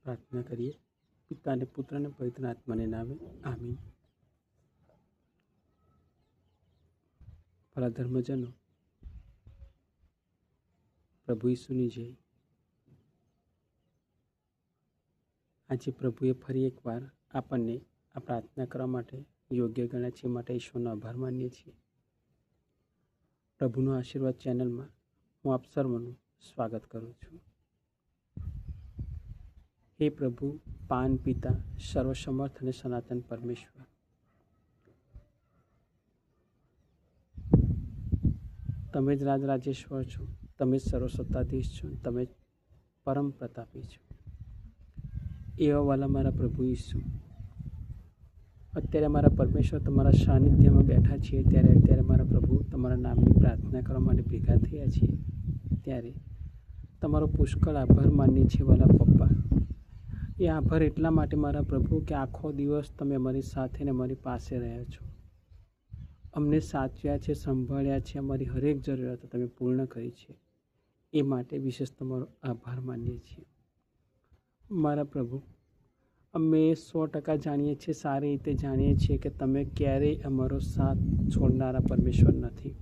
પ્રાર્થના કરીએ. પિતા અને પુત્ર અને પવિત્ર આત્માને નામે આમીન. ભલા ધર્મજનો, પ્રભુ ઈસુની જય. આજે પ્રભુએ ફરી એકવાર આપણને આ પ્રાર્થના કરવા માટે યોગ્ય ગણ્યા છે, માટે ઈશ્વરનો આભાર માનીએ છીએ. પ્રભુનો આશીર્વાદ ચેનલમાં હું આપ સર્વનું સ્વાગત કરું છું. હે પ્રભુ, પાન પિતા, સર્વસમર્થ અને સનાતન પરમેશ્વર, તમે જ રાજેશ્વર છો, તમે જ સર્વસત્તાધીશ છો, તમે જ પરમ પ્રતાપી છો. એવા વાલા મારા પ્રભુ ઈસુ, અત્યારે મારા પરમેશ્વર તમારા સાનિધ્યમાં બેઠા છીએ, અત્યારે મારા પ્રભુ તમારા નામની પ્રાર્થના કરવા માટે ભેગા થયા છીએ, ત્યારે તમારો પુષ્કળ આભાર માનીએ છીએ વાલા પપ્પા. એ આભાર એટલા માટે મારા પ્રભુ કે આખો દિવસ તમે અમારી સાથે ને અમારી પાસે રહ્યા છો, અમને સાચવ્યા છે, સંભાળ્યા છે, અમારી હરેક જરૂરિયાતો તમે પૂર્ણ કરી છે. એ માટે વિશેષ તમારો આભાર માનીએ છીએ મારા પ્રભુ. અમે 100% જાણીએ છીએ, સારી રીતે જાણીએ છીએ કે તમે ક્યારેય અમારો સાથ છોડનારા પરમેશ્વર નથી.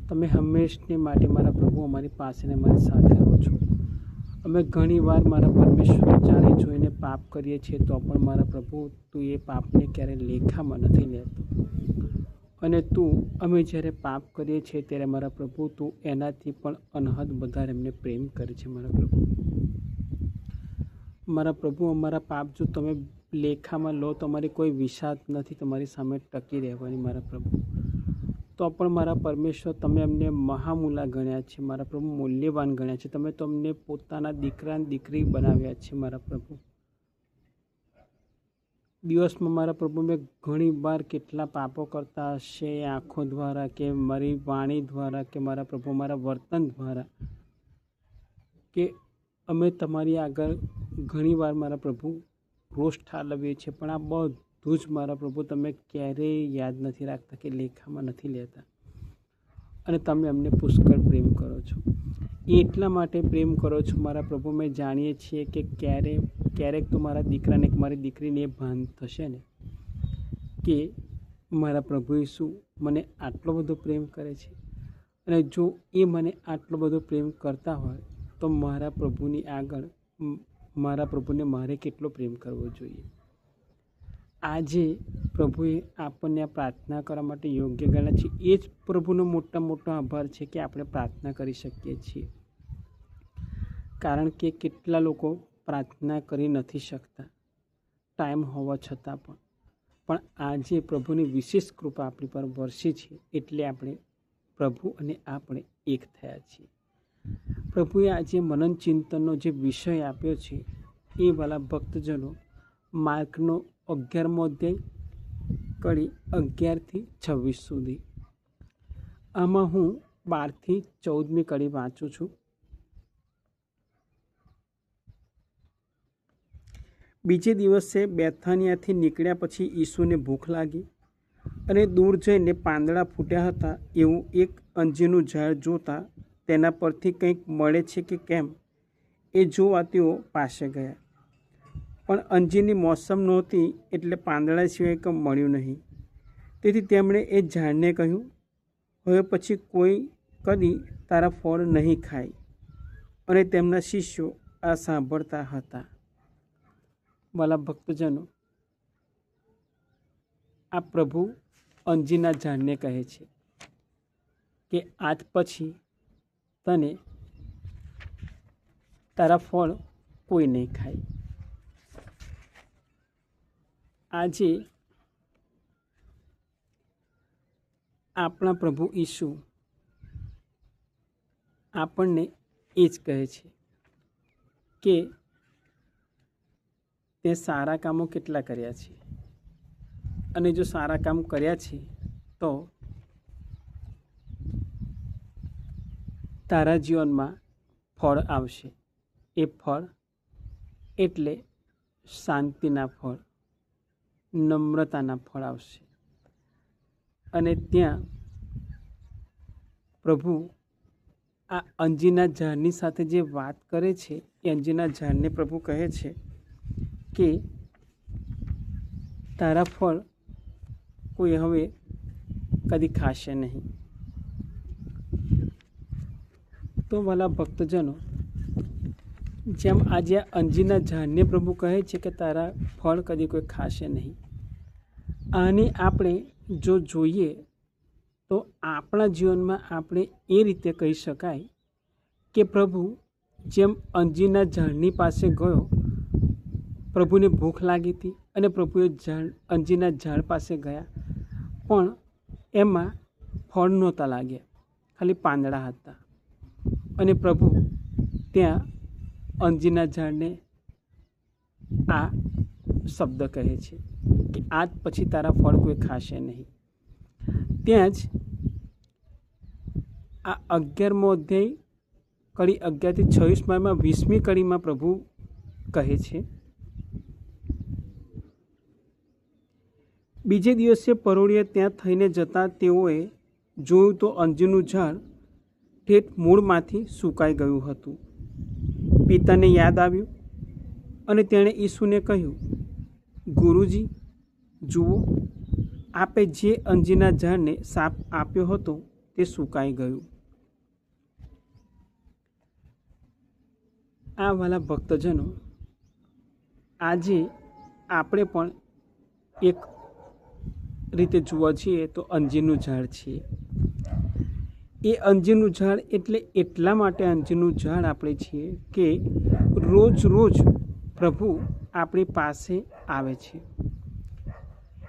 તમે હંમેશને માટે મારા પ્રભુ અમારી પાસે ને અમારી સાથે રહો છો. અમે ઘણી વાર મારા પરમેશ્વર જાણી જોઈને પાપ કરીએ છીએ, તો પણ મારા પ્રભુ તું એ પાપને ક્યારેય લેખામાં નથી લેતો. અને તું અમે જ્યારે પાપ કરીએ છીએ ત્યારે મારા પ્રભુ તું એનાથી પણ અનહદ વધારે એમને પ્રેમ કરે છે મારા પ્રભુ. મારા પ્રભુ, અમારા પાપ જો તમે લેખામાં લો તો અમારી કોઈ વિષાદ નથી તમારી સામે ટકી રહેવાની મારા પ્રભુ. તો પણ મારા પરમેશ્વર તમે અમને મહામૂલા ગણ્યા છે મારા પ્રભુ, મૂલ્યવાન ગણ્યા છે. તમે તો અમને પોતાના દીકરા અને દીકરી બનાવ્યા છે મારા પ્રભુ. દિવસમાં મારા પ્રભુ મેં ઘણી વાર કેટલા પાપો કરતા હશે, આંખો દ્વારા કે મારી વાણી દ્વારા કે મારા પ્રભુ મારા વર્તન દ્વારા, કે અમે તમારી આગળ ઘણી વાર મારા પ્રભુ રોષ ઠાલવીએ છીએ, પણ આ બધું જ મારા પ્રભુ તમે ક્યારેય યાદ નથી રાખતા કે લેખામાં નથી લેતા. અને તમે અમને પુષ્કળ પ્રેમ કરો છો. એટલા માટે પ્રેમ કરો છો મારા પ્રભુ, મેં જાણીએ છીએ કે ક્યારેક તો મારા દીકરાને કે મારી દીકરીને એ ભાન થશે ને કે મારા પ્રભુ ઈસુ મને આટલો બધો પ્રેમ કરે છે, અને જો એ મને આટલો બધો પ્રેમ કરતા હોય તો મારા પ્રભુની આગળ મારા પ્રભુને મારે કેટલો પ્રેમ કરવો જોઈએ. આજે પ્રભુએ આપણને આ પ્રાર્થના કરવા માટે યોગ્ય ગણ્યા છે. એ જ પ્રભુનો મોટો આભાર છે કે આપણે પ્રાર્થના કરી શકીએ છીએ. કારણ કે કેટલા લોકો પ્રાર્થના કરી નથી શકતા ટાઈમ હોવા છતાં પણ આજે પ્રભુની વિશેષ કૃપા આપણી પર વરસી છે, એટલે આપણે પ્રભુ અને આપણે એક થયા છીએ. પ્રભુએ આજે મનન ચિંતનનો જે વિષય આપ્યો છે એ વાલા ભક્તજનો, માર્કનો 11મો અધ્યાય કડી 11 થી 26 સુધી. આમાં હું 12 થી 14મી કડી વાંચું છું. બીજે દિવસે બેથાનિયાથી નીકળ્યા પછી ઈસુને ભૂખ લાગી, અને દૂર જઈને પાંદડા ફૂટ્યા હતા એવું એક અંજીરનું ઝાડ જોતા તેના પરથી કંઈક મળે છે કે કેમ એ જોવા તેઓ પાસે ગયા. પણ અંજીરની મોસમ નહોતી, એટલે પાંદડા સિવાય કંઈ મળ્યું નહીં. તેથી તેમણે એ ઝાડને કહ્યું, હવે પછી કોઈ કદી તારા ફળ નહીં ખાય. અને તેમના શિષ્યો આ સાંભળતા હતા. વાલા ભક્તજનો, આ પ્રભુ અંજીરના ઝાડને કહે છે કે આજ પછી તને તારા ફળ કોઈ નહીં ખાય. આજે આપણા પ્રભુ ઈસુ આપણને એ જ કહે છે કે તે સારા કામો કેટલા કર્યા છે, અને જો સારા કામ કર્યા છે તો તારા જીવનમાં ફળ આવશે. એ ફળ એટલે શાંતિના ફળ, નમ્રતાના ફળ આવશે. અને ત્યાં પ્રભુ આ અંજીરના ઝાડની સાથે જે વાત કરે છે એ અંજીરના ઝાડને પ્રભુ કહે છે કે તારા ફળ કોઈ હવે કદી ખાશે નહીં. તો વાલા ભક્તજનો, જેમ આજે અંજીરના ઝાડને પ્રભુ કહે છે કે તારા ફળ કદી કોઈ ખાશે નહીં, આને આપણે જો જોઈએ તો આપણા જીવનમાં આપણે એ રીતે કહી શકાય કે પ્રભુ જેમ અંજીરના ઝાડની પાસે ગયો, પ્રભુને ભૂખ લાગી હતી અને પ્રભુએ અંજીરના ઝાડ પાસે ગયા, પણ એમાં ફળ નહોતા લાગ્યા, ખાલી પાંદડા હતા. અને પ્રભુ ત્યાં અંજીરના ઝાડને આ શબ્દ કહે છે કે આજ પછી તારા ફળ કોઈ ખાશે નહીં. ત્યાં જ આ 11મો અધ્યાય કડી 11 થી 26 20મી કડીમાં પ્રભુ કહે છે, બીજે દિવસે પરોળીએ ત્યાં થઈને જતાં તેઓએ જોયું તો અંજીરનું ઝાડ ઠેઠ મૂળમાંથી સુકાઈ ગયું હતું. પિતાને યાદ આવ્યું અને તેણે ઈસુને કહ્યું, ગુરુજી, જુઓ, આપે જે અંજીરના ઝાડને શાપ આપ્યો હતો તે સુકાઈ ગયું. આ વાલા ભક્તજનો, આજે આપણે પણ એક રીતે જોવા છીએ તો અંજીરનું ઝાડ છીએ. એ અંજીરનું ઝાડ એટલે એટલા માટે અંજીરનું ઝાડ આપણે છીએ કે રોજ રોજ પ્રભુ આપણી પાસે આવે છે.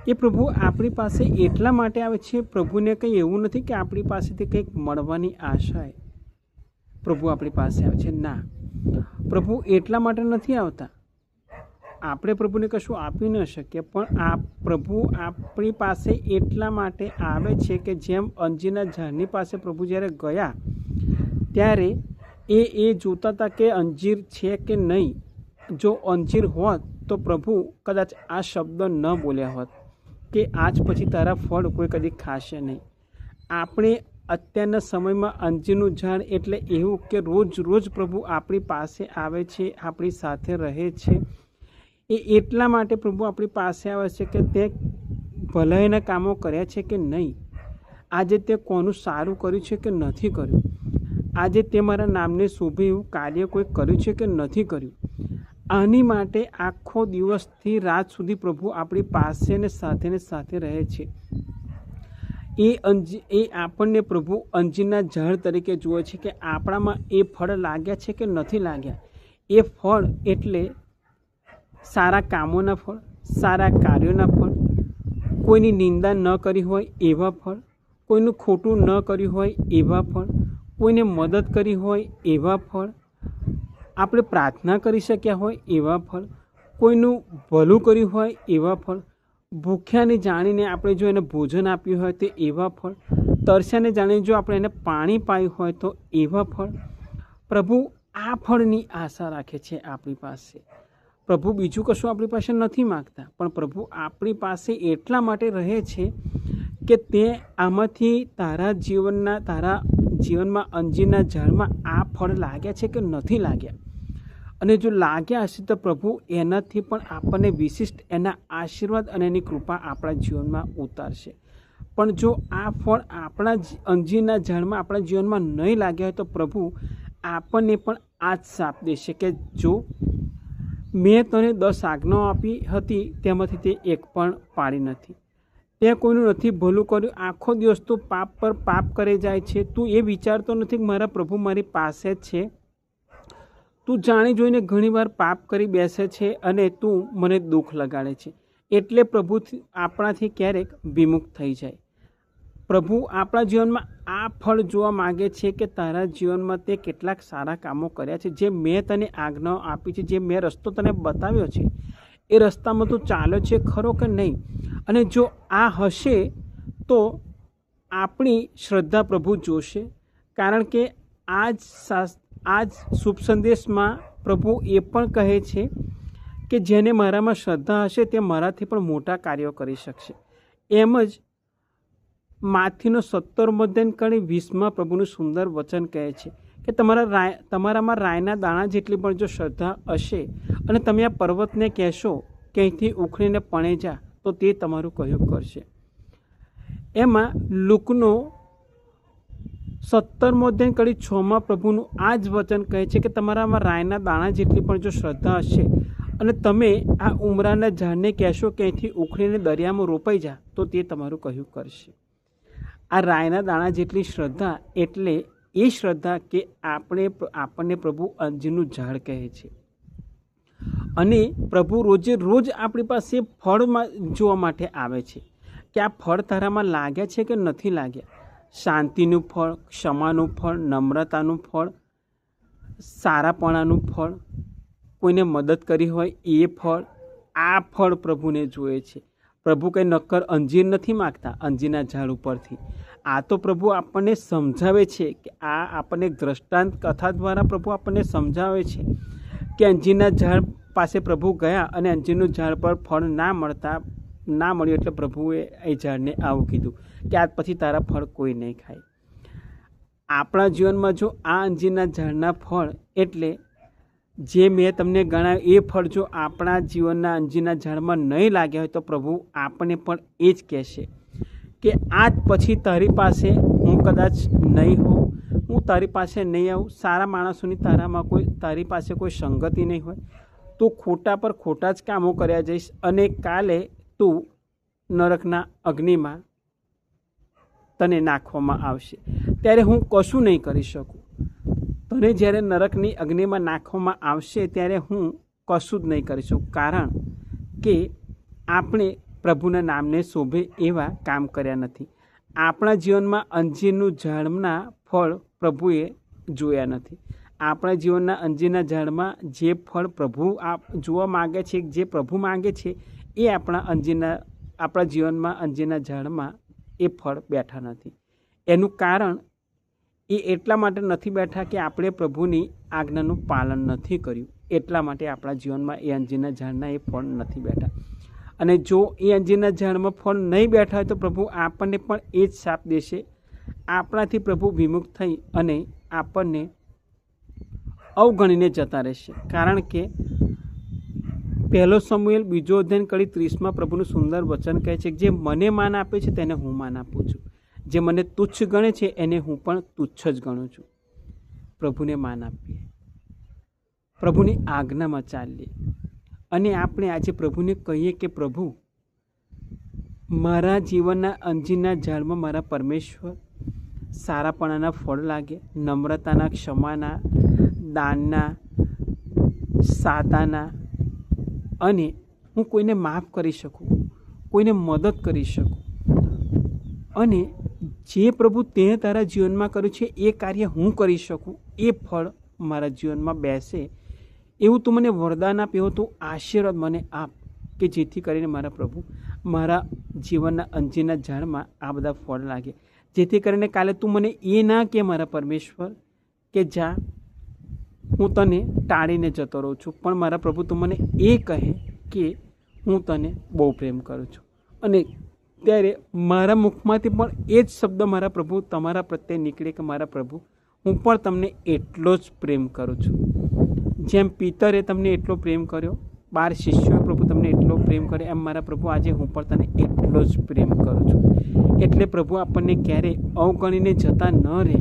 એ પ્રભુ આપણી પાસે એટલા માટે આવે છે, પ્રભુને કંઈ એવું નથી કે આપણી પાસેથી કંઈક મળવાની આશાએ પ્રભુ આપણી પાસે આવે છે. ના, પ્રભુ એટલા માટે નથી આવતા. આપણે પ્રભુને કશું આપી ન શકીએ, પણ આ પ્રભુ આપણી પાસે એટલા માટે આવે છે કે જેમ અંજીરના ઝાડની પાસે પ્રભુ જ્યારે ગયા ત્યારે એ જોતા હતા કે અંજીર છે કે નહીં. જો અંજીર હોત તો પ્રભુ કદાચ આ શબ્દ ન બોલ્યા હોત કે આજ પછી તારા ફળ કોઈ કદી ખાશે નહીં. આપણે અત્યારના સમયમાં અંજીરનું ઝાડ એટલે એવું કે રોજ રોજ પ્રભુ આપણી પાસે આવે છે, આપણી સાથે રહે છે. એ એટલા માટે પ્રભુ આપણી પાસે આવે છે કે તે ભલાઈના કામો કર્યા છે કે નહીં, આજે તે કોનું સારું કર્યું છે કે નથી કર્યું, આજે તે મારા નામને શોભે એવું કાર્ય કોઈ કર્યું છે કે નથી કર્યું. આની માટે આખો દિવસથી રાત સુધી પ્રભુ આપણી પાસે ને સાથે રહે છે. એ આપણને પ્રભુ અંજીરના ઝાડ તરીકે જુએ છે કે આપણામાં એ ફળ લાગ્યા છે કે નથી લાગ્યા. એ ફળ એટલે સારા કામોના ફળ, સારા કાર્યોના ફળ, કોઈની નિંદા ન કરી હોય એવા ફળ, કોઈનું ખોટું ન કર્યું હોય એવા ફળ, કોઈને મદદ કરી હોય એવા ફળ, આપણે પ્રાર્થના કરી શક્યા હોય એવા ફળ, કોઈનું ભલું કર્યું હોય એવા ફળ, ભૂખ્યાને જાણીને આપણે જો એને ભોજન આપ્યું હોય તો એવા ફળ, તરસ્યાને જાણીને જો આપણે એને પાણી પાયું હોય તો એવા ફળ. પ્રભુ આ ફળની આશા રાખે છે આપણી પાસે. પ્રભુ બીજું કશું આપણી પાસે નથી માગતા, પણ પ્રભુ આપણી પાસે એટલા માટે રહે છે કે તે આમાંથી તારા જીવનમાં અંજીરના ઝાડમાં આ ફળ લાગ્યા છે કે નથી લાગ્યા. અને જો લાગ્યા હશે તો પ્રભુ એનાથી પણ આપણને વિશિષ્ટ એના આશીર્વાદ અને એની કૃપા આપણા જીવનમાં ઉતારશે. પણ જો આ ફળ આપણા અંજીરના ઝાડમાં આપણા જીવનમાં નહીં લાગ્યા હોય તો પ્રભુ આપણને પણ આ જ શાપ દેશે કે જો મેં તને 10 આજ્ઞાઓ આપી હતી તેમાંથી તે એક પણ પાળી નથી, તે કોઈનું નથી ભલું કર્યું, આખો દિવસ તું પાપ પર પાપ કરે જાય છે, તું એ વિચારતો નથી કે મારા પ્રભુ મારી પાસે જ છે, તું જાણી જોઈને ઘણીવાર પાપ કરી બેસે છે અને તું મને દુઃખ લગાડે છે. એટલે પ્રભુ આપણાથી ક્યારેક વિમુખ થઈ જાય. પ્રભુ આપણા જીવનમાં આ ફળ જોવા માગે છે કે તારા જીવનમાં તે કેટલાક સારા કામો કર્યા છે, જે મેં તને આજ્ઞાઓ આપી છે, જે મેં રસ્તો તને બતાવ્યો છે, એ રસ્તામાં તું ચાલ્યો છે ખરો કે નહીં. અને જો આ હશે તો આપણી શ્રદ્ધા પ્રભુ જોશે, કારણ કે આ જ શુભ સંદેશમાં પ્રભુ એ પણ કહે છે કે જેને મારામાં શ્રદ્ધા હશે તે મારાથી પણ મોટા કાર્યો કરી શકશે. એમ જ માથીનો 17મો અધ્યાય 20માં પ્રભુનું સુંદર વચન કહે છે કે તમારામાં રાયના દાણા જેટલી પણ જો શ્રદ્ધા હશે અને તમે આ પર્વતને કહેશો કે અહીંથી ઉખડીને પણે જા, તો તે તમારું કહ્યું કરશે. એમાં લુકનો 17મો અધ્યાય કડી 6માં પ્રભુનું આ જ વચન કહે છે કે તમારામાં રાયના દાણા જેટલી પણ જો શ્રદ્ધા હશે અને તમે આ ઉમરાના ઝાડને કહેશો કે અહીંથી ઉખડીને દરિયામાં રોપાઈ જા, તો તે તમારું કહ્યું કરશે. આ રાયના દાણા જેટલી શ્રદ્ધા એટલે એ શ્રદ્ધા કે આપણને પ્રભુ અંજીરનું ઝાડ કહે છે અને પ્રભુ રોજે રોજ આપણી પાસે ફળમાં જોવા માટે આવે છે કે આ ફળ તારામાં લાગ્યા છે કે નથી લાગ્યા. શાંતિનું ફળ, ક્ષમાનું ફળ, નમ્રતાનું ફળ, સારાપણાનું ફળ, કોઈને મદદ કરી હોય એ ફળ, આ ફળ પ્રભુને જોઈએ છે. પ્રભુ કંઈ નક્કર અંજીર નથી માગતા અંજીરના ઝાડ ઉપરથી. આ તો પ્રભુ આપણને સમજાવે છે કે આ આપણને દ્રષ્ટાંત કથા દ્વારા પ્રભુ આપણને સમજાવે છે કે અંજીરના ઝાડ પાસે પ્રભુ ગયા અને અંજીરનું ઝાડ પર ફળ ના મળ્યું એટલે પ્રભુએ એ ઝાડને આવું કીધું કે આજ પછી તારા ફળ કોઈ નહીં ખાય. આપણા જીવનમાં જો આ અંજીરના ઝાડના ફળ એટલે જે મેં તમને ગણાવ્યું એ ફળ જો આપણા જીવનના અંજીરના ઝાડમાં નહીં લાગ્યા હોય તો પ્રભુ આપણને પણ એ જ કહેશે કે આજ પછી તારી પાસે હું કદાચ નહીં હોઉં, હું તારી પાસે નહીં આવું, સારા માણસોની તારી પાસે કોઈ સંગતિ નહીં હોય, તું ખોટા પર ખોટા જ કામો કર્યા જઈશ અને કાલે તું નરકના અગ્નિમાં તને નાખવામાં આવશે. ત્યારે હું કશું નહીં કરી શકું. તને જ્યારે નરકની અગ્નિમાં નાખવામાં આવશે ત્યારે હું કશું જ નહીં કરી શકું, કારણ કે આપણે પ્રભુના નામને શોભે એવા કામ કર્યા નથી. આપણા જીવનમાં અંજીરનું ઝાડના ફળ પ્રભુએ જોયા નથી. આપણા જીવનના અંજીરના ઝાડમાં જે ફળ પ્રભુ જોવા માગે છે, જે પ્રભુ માગે છે એ આપણા જીવનમાં અંજીરના ઝાડમાં એ ફળ બેઠા નથી. એનું કારણ એ એટલા માટે નથી બેઠા કે આપણે પ્રભુની આજ્ઞાનું પાલન નથી કર્યું, એટલા માટે આપણા જીવનમાં એ અંજીરના ઝાડના એ ફળ નથી બેઠા. અને જો એ અંજીરના ઝાડમાં ફળ નહીં બેઠા હોય તો પ્રભુ આપણને પણ એ જ શાપ દેશે. આપણાથી પ્રભુ વિમુખ થઈ અને આપણને અવગણીને જતા રહેશે. કારણ કે 1 સમુએલ 2 અધ્યાય કડી 30માં પ્રભુનું સુંદર વચન કહે છે કે જે મને માન આપે છે તેને હું માન આપું છું, જે મને તુચ્છ ગણે છે એને હું પણ તુચ્છ જ ગણું છું. પ્રભુને માન આપીએ, પ્રભુની આજ્ઞામાં ચાલીએ અને આપણે આજે પ્રભુને કહીએ કે પ્રભુ મારા જીવનના અંજીરના ઝાડમાં મારા પરમેશ્વર સારાપણાના ફળ લાગે, નમ્રતાના, ક્ષમાના, દાનના, સાદાના, અને હું કોઈને માફ કરી શકું, કોઈને મદદ કરી શકું અને જે પ્રભુ તે તારા જીવનમાં કર્યું છે એ કાર્ય હું કરી શકું, એ ફળ મારા જીવનમાં બેસે એવું તું મને વરદાન આપ, એવું તું આશીર્વાદ મને આપ કે જેથી કરીને મારા પ્રભુ મારા જીવનના અંજીરના ઝાડમાં આ બધા ફળ લાગે. જેથી કરીને કાલે તું મને એ ના કે મારા પરમેશ્વર કે જા હું તને ટાળીને જતો રહું છું, પણ મારા પ્રભુ તું મને એ કહે કે હું તને બહુ પ્રેમ કરું છું. અને ત્યારે મારા મુખમાંથી પણ એ જ શબ્દ મારા પ્રભુ તમારા પ્રત્યે નીકળે કે મારા પ્રભુ હું પણ તમને એટલો જ પ્રેમ કરું છું. જેમ પિતરે તમને એટલો પ્રેમ કર્યો, 12 શિષ્યોએ પ્રભુ તમને એટલો પ્રેમ કર્યો, એમ મારા પ્રભુ આજે હું પણ તને એટલો જ પ્રેમ કરું છું. એટલે પ્રભુ આપણને ક્યારેય અવગણીને જતા ન રહે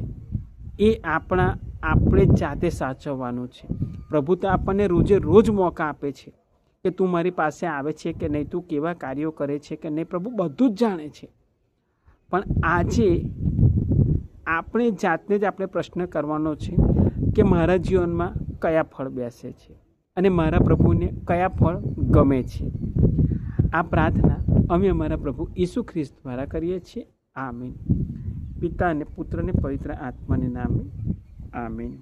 એ આપણે જાતે સાચવવાનું છે. પ્રભુ તો આપણને રોજે રોજ મોકા આપે છે કે તું મારી પાસે આવે છે કે નહીં, તું કેવા કાર્યો કરે છે કે નહીં, પ્રભુ બધું જ જાણે છે. પણ આજે આપણે જાતને જ આપણે પ્રશ્ન કરવાનો છે કે મારા જીવનમાં કયા ફળ બેસે છે અને મારા પ્રભુને કયા ફળ ગમે છે. આ પ્રાર્થના અમે અમારા પ્રભુ ઈસુ ખ્રિસ્ત દ્વારા કરીએ છીએ. આમીન. પિતા અને પુત્ર અને પવિત્ર આત્માને નામે આમીન.